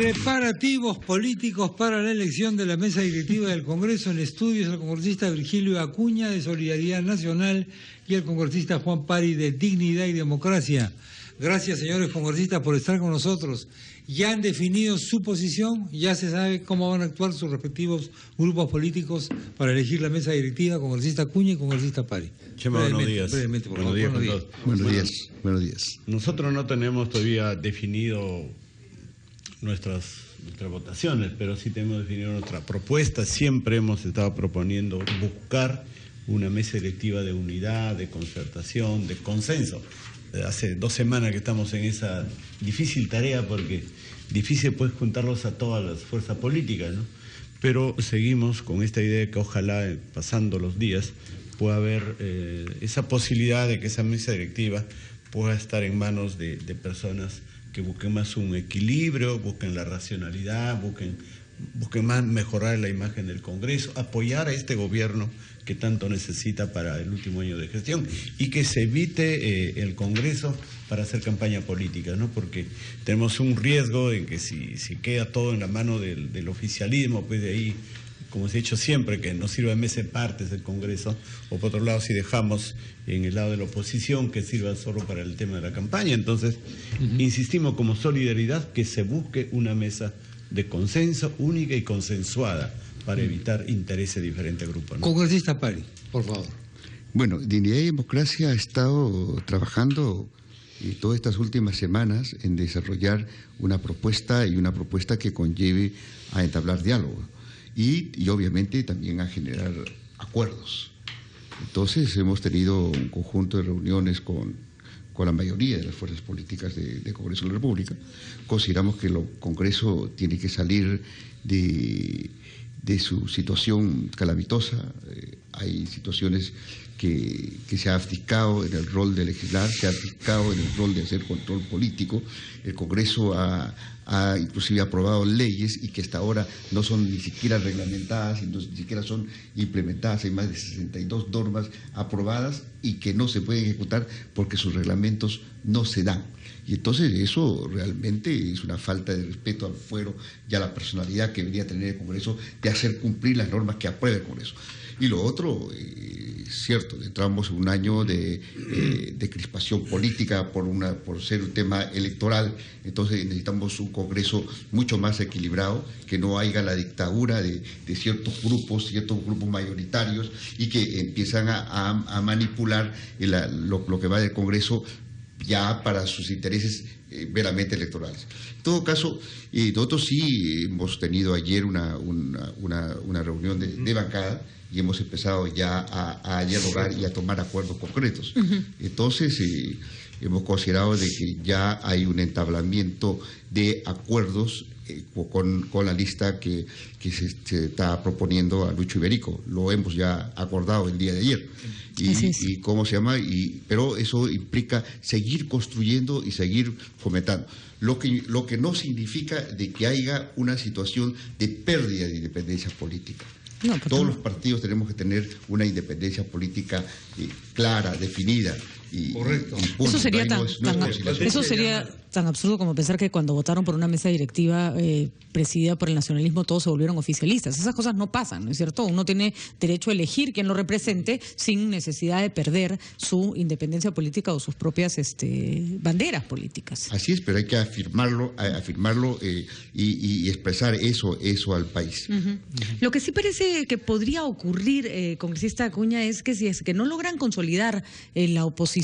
Preparativos políticos para la elección de la mesa directiva del Congreso. En estudios el congresista Virgilio Acuña de Solidaridad Nacional y el congresista Juan Pari de Dignidad y Democracia. Gracias, señores congresistas, por estar con nosotros. Ya han definido su posición, ya se sabe cómo van a actuar sus respectivos grupos políticos para elegir la mesa directiva, congresista Acuña y congresista Pari. Chema, buenos días. Brevemente, por favor. Buenos días. Buenos días. Nosotros no tenemos todavía definido nuestras votaciones, pero sí tenemos definido nuestra propuesta. Siempre hemos estado proponiendo buscar una mesa directiva de unidad, de concertación, de consenso. Hace 2 semanas que estamos en esa difícil tarea, porque difícil pues juntarlos a todas las fuerzas políticas, ¿no? Pero seguimos con esta idea de que ojalá pasando los días pueda haber esa posibilidad de que esa mesa directiva pueda estar en manos de personas que busquen más un equilibrio, busquen la racionalidad, busquen más mejorar la imagen del Congreso, apoyar a este gobierno que tanto necesita para el último año de gestión, y que se evite el Congreso para hacer campaña política, ¿no? Porque tenemos un riesgo en que si queda todo en la mano del oficialismo, pues de ahí, como se ha dicho siempre, que nos sirva de mesa en partes el Congreso, o por otro lado, si dejamos en el lado de la oposición que sirva solo para el tema de la campaña. Entonces, insistimos como solidaridad que se busque una mesa de consenso única y consensuada para evitar intereses de diferentes grupos, ¿no? Congresista Pari, por favor. Bueno, Dignidad y Democracia ha estado trabajando todas estas últimas semanas en desarrollar una propuesta que conlleve a entablar diálogo y obviamente también a generar acuerdos. Entonces hemos tenido un conjunto de reuniones con la mayoría de las fuerzas políticas de Congreso de la República. Consideramos que el Congreso tiene que salir de su situación calamitosa. Hay situaciones que se ha abdicado en el rol de legislar, se ha abdicado en el rol de hacer control político. El Congreso ha inclusive aprobado leyes y que hasta ahora no son ni siquiera reglamentadas, ni siquiera son implementadas. Hay más de 62 normas aprobadas y que no se pueden ejecutar porque sus reglamentos no se dan. Y entonces eso realmente es una falta de respeto al fuero y a la personalidad que debería tener el Congreso de hacer cumplir las normas que apruebe el Congreso. Y lo otro, cierto, entramos en un año de crispación política por ser un tema electoral. Entonces necesitamos un Congreso mucho más equilibrado, que no haya la dictadura de ciertos grupos mayoritarios y que empiezan a manipular lo que va del Congreso ya para sus intereses meramente electorales. En todo caso, nosotros sí hemos tenido ayer una reunión de bancada y hemos empezado ya a dialogar y a tomar acuerdos concretos. Entonces, hemos considerado de que ya hay un entablamiento de acuerdos con la lista que se está proponiendo a Lucho Iberico. Lo hemos ya acordado el día de ayer. Y ¿cómo se llama? Pero eso implica seguir construyendo y seguir fomentando. Lo que no significa de que haya una situación de pérdida de independencia política. No, todos los partidos tenemos que tener una independencia política clara, definida. Correcto. Eso sería tan absurdo como pensar que cuando votaron por una mesa directiva presidida por el nacionalismo todos se volvieron oficialistas. Esas cosas no pasan, ¿no es cierto? Uno tiene derecho a elegir quién lo represente sin necesidad de perder su independencia política o sus propias banderas políticas. Así es, pero hay que afirmarlo y expresar eso al país. Lo que sí parece que podría ocurrir, congresista Acuña, es que si es que no logran consolidar la oposición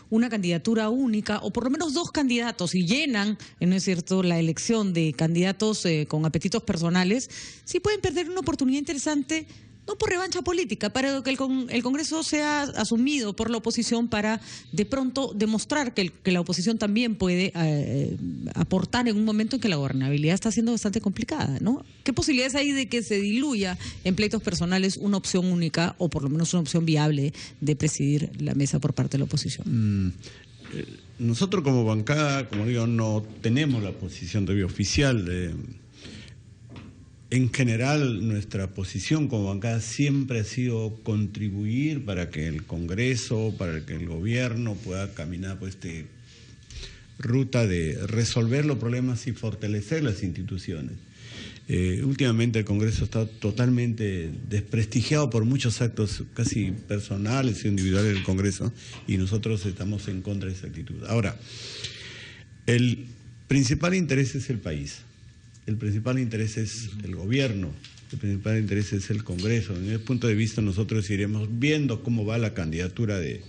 una candidatura única o por lo menos 2 candidatos y llenan, ¿no es cierto?, la elección de candidatos con apetitos personales, sí pueden perder una oportunidad interesante, no por revancha política, para que el Congreso sea asumido por la oposición para de pronto demostrar que la oposición también puede aportar en un momento en que la gobernabilidad está siendo bastante complicada, ¿no? ¿Qué posibilidades hay de que se diluya en pleitos personales una opción única o por lo menos una opción viable de presidir la mesa por parte de la oposición? Nosotros como bancada, como digo, no tenemos la posición todavía oficial. En general, nuestra posición como bancada siempre ha sido contribuir para que el Congreso, para que el gobierno pueda caminar por ruta de resolver los problemas y fortalecer las instituciones. Últimamente el Congreso está totalmente desprestigiado por muchos actos casi personales e individuales del Congreso, y nosotros estamos en contra de esa actitud. Ahora, el principal interés es el país, el principal interés es el gobierno, el principal interés es el Congreso. Desde ese punto de vista nosotros iremos viendo cómo va la candidatura de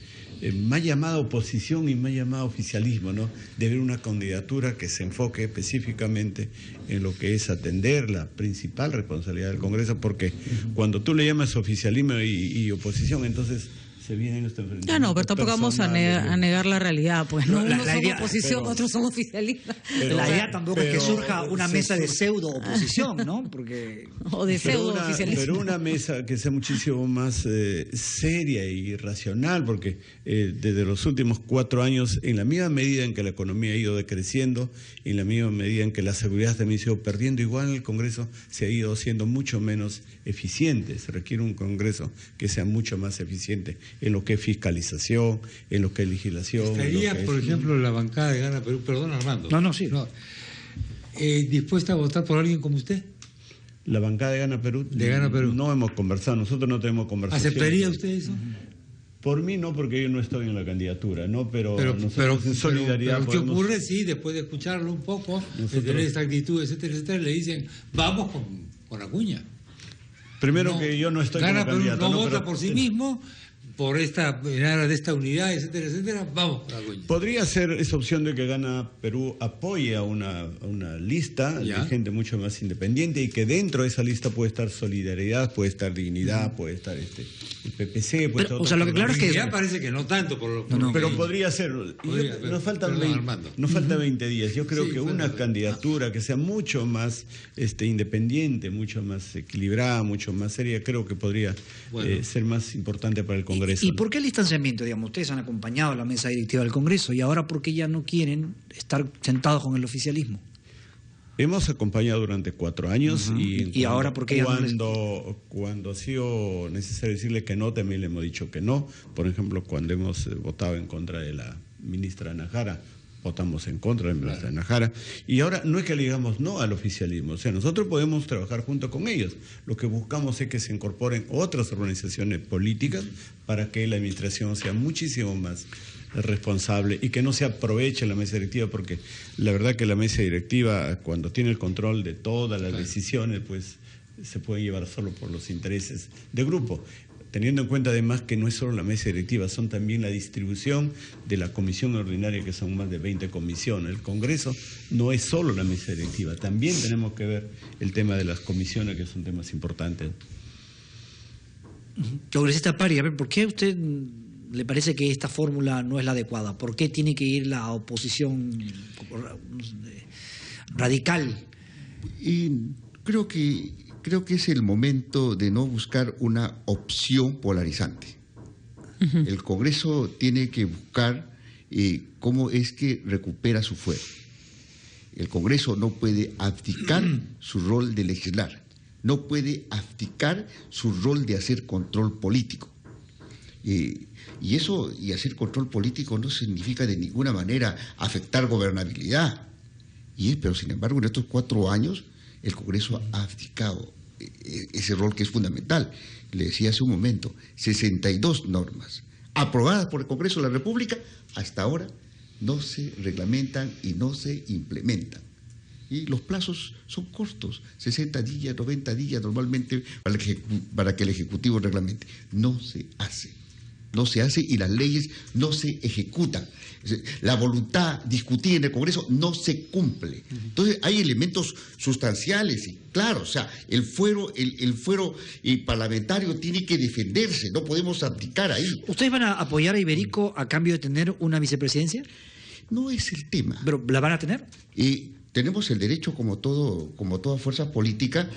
más llamada oposición y más llamada oficialismo, ¿no? De ver una candidatura que se enfoque específicamente en lo que es atender la principal responsabilidad del Congreso, porque cuando tú le llamas oficialismo y oposición, entonces se vienen estos enfrentamientos. No, pero tampoco vamos a negar la realidad, pues no, unos son oposición, otros son oficialistas. La idea tampoco es que surja una mesa de pseudo oposición, ¿no? Porque o de pseudo oficialismo. Pero una mesa que sea muchísimo más seria y racional, porque desde los últimos 4 años, en la misma medida en que la economía ha ido decreciendo, en la misma medida en que la seguridad también se ha ido perdiendo, igual el Congreso se ha ido siendo mucho menos eficiente. Se requiere un Congreso que sea mucho más eficiente en lo que es fiscalización, en lo que es legislación. ¿Estaría, por ejemplo, la bancada de Gana Perú, perdón Armando, dispuesta a votar por alguien como usted? La bancada de Gana Perú, no hemos conversado, nosotros no tenemos conversación. ¿Aceptaría usted eso? Por mí no, porque yo no estoy en la candidatura, ¿no? Pero en solidaridad pero ¿qué ocurre si después de escucharlo un poco, de tener esta actitud, etcétera, etcétera, le dicen, vamos con Acuña? Primero que yo no estoy como candidato. No vota por sí mismo, por en aras de esta unidad, etcétera, etcétera, vamos con Acuña. Podría ser esa opción de que Gana Perú apoye a una lista de gente mucho más independiente, y que dentro de esa lista puede estar Solidaridad, puede estar Dignidad, puede estar el PPC, puede estar... O sea, lo que claro es que... Ya parece que no tanto por lo pero podría ser. Nos faltan 20 días. Yo creo que una candidatura que sea mucho más independiente, mucho más equilibrada, mucho más seria, creo que podría ser más importante para el Congreso. ¿Y por qué el distanciamiento? Digamos, ustedes han acompañado a la mesa directiva del Congreso, y ahora ¿por qué ya no quieren estar sentados con el oficialismo? Hemos acompañado durante 4 años y ahora ¿por qué cuando ha sido necesario decirle que no, también le hemos dicho que no. Por ejemplo, cuando hemos votado en contra de la ministra Najara, votamos en contra de la ministra Najara, y ahora no es que le digamos no al oficialismo, o sea, nosotros podemos trabajar junto con ellos. Lo que buscamos es que se incorporen otras organizaciones políticas para que la administración sea muchísimo más responsable y que no se aproveche la mesa directiva, porque la verdad que la mesa directiva, cuando tiene el control de todas las decisiones, pues se puede llevar solo por los intereses de grupo. Teniendo en cuenta además que no es solo la mesa directiva, son también la distribución de la comisión ordinaria, que son más de 20 comisiones. El Congreso no es solo la mesa directiva, también tenemos que ver el tema de las comisiones, que son temas importantes. Congresista Pari, a ver, ¿por qué a usted le parece que esta fórmula no es la adecuada? ¿Por qué tiene que ir la oposición radical? Y creo que es el momento de no buscar una opción polarizante. El Congreso tiene que buscar cómo es que recupera su fuero. El Congreso no puede abdicar su rol de legislar, no puede abdicar su rol de hacer control político. Y hacer control político no significa de ninguna manera afectar gobernabilidad. Pero sin embargo, en estos 4 años, el Congreso ha abdicado ese rol que es fundamental. Le decía hace un momento, 62 normas aprobadas por el Congreso de la República, hasta ahora no se reglamentan y no se implementan. Y los plazos son cortos, 60 días, 90 días normalmente para que el Ejecutivo reglamente. No se hace y las leyes no se ejecutan. La voluntad discutida en el Congreso no se cumple. Entonces hay elementos sustanciales y claro, o sea, el fuero parlamentario tiene que defenderse, no podemos abdicar ahí. ¿Ustedes van a apoyar a Iberico a cambio de tener una vicepresidencia? No es el tema. ¿Pero la van a tener? Tenemos el derecho, como toda fuerza política,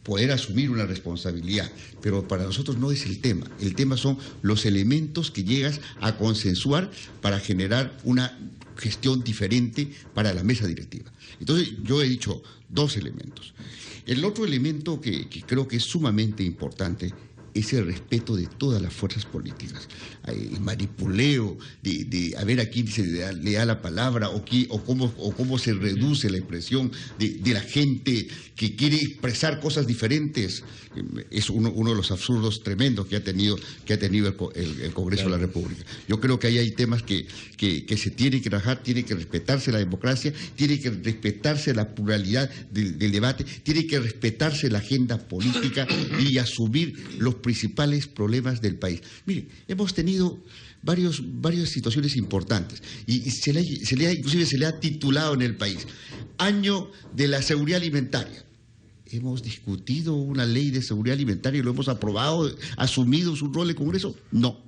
poder asumir una responsabilidad, pero para nosotros no es el tema. El tema son los elementos que llegas a consensuar para generar una gestión diferente para la mesa directiva. Entonces, yo he dicho 2 elementos. El otro elemento que creo que es sumamente importante es el respeto de todas las fuerzas políticas. El manipuleo de a ver a quién se le da la palabra o cómo se reduce la expresión de la gente que quiere expresar cosas diferentes, es uno de los absurdos tremendos que ha tenido el Congreso de la República. Yo creo que ahí hay temas que se tienen que trabajar, tiene que respetarse la democracia, tiene que respetarse la pluralidad del debate, tiene que respetarse la agenda política y asumir los principales problemas del país. Mire, hemos tenido varias situaciones importantes y inclusive se le ha titulado en el país Año de la Seguridad Alimentaria. ¿Hemos discutido una ley de seguridad alimentaria y lo hemos aprobado, asumido su rol el Congreso? No.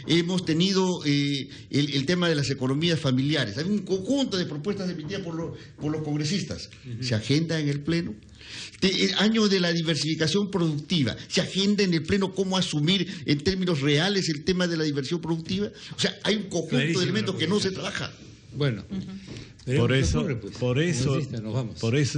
Hemos tenido el tema de las economías familiares. Hay un conjunto de propuestas emitidas por los congresistas. ¿Se agenda en el Pleno? El año de la diversificación productiva. ¿Se agenda en el Pleno cómo asumir en términos reales el tema de la diversión productiva? O sea, hay un conjunto de elementos que no se trabaja. Bueno, por eso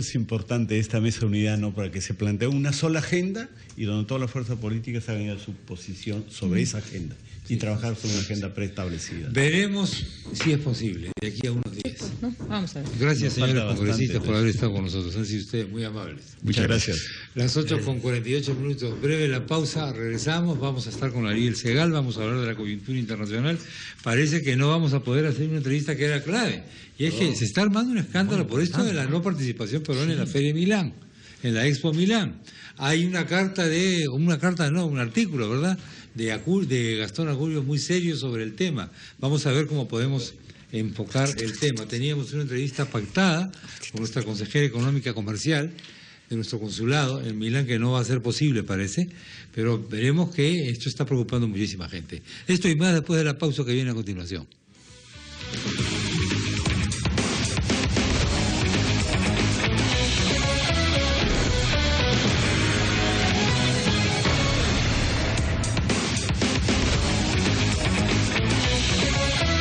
es importante esta mesa de unidad, ¿no? Para que se plantee una sola agenda y donde todas las fuerzas políticas hagan su posición sobre esa agenda y trabajar sobre una agenda preestablecida. Veremos si es posible de aquí a unos días. ¿No? Vamos a ver. Gracias, señores congresistas, por haber estado con nosotros. Han sido ustedes muy amables. Muchas gracias. Las 8:48. Breve la pausa, regresamos. Vamos a estar con Ariel Segal, vamos a hablar de la coyuntura internacional. Parece que no vamos a poder hacer una entrevista que era clave. Y es que se está armando un escándalo por esto de la no participación peruana en la Feria de Milán, en la Expo Milán. Hay un artículo, ¿verdad?, de Gastón Acurio muy serio sobre el tema. Vamos a ver cómo podemos enfocar el tema. Teníamos una entrevista pactada con nuestra consejera económica comercial de nuestro consulado en Milán, que no va a ser posible, parece, pero veremos que esto está preocupando a muchísima gente. Esto y más después de la pausa que viene a continuación.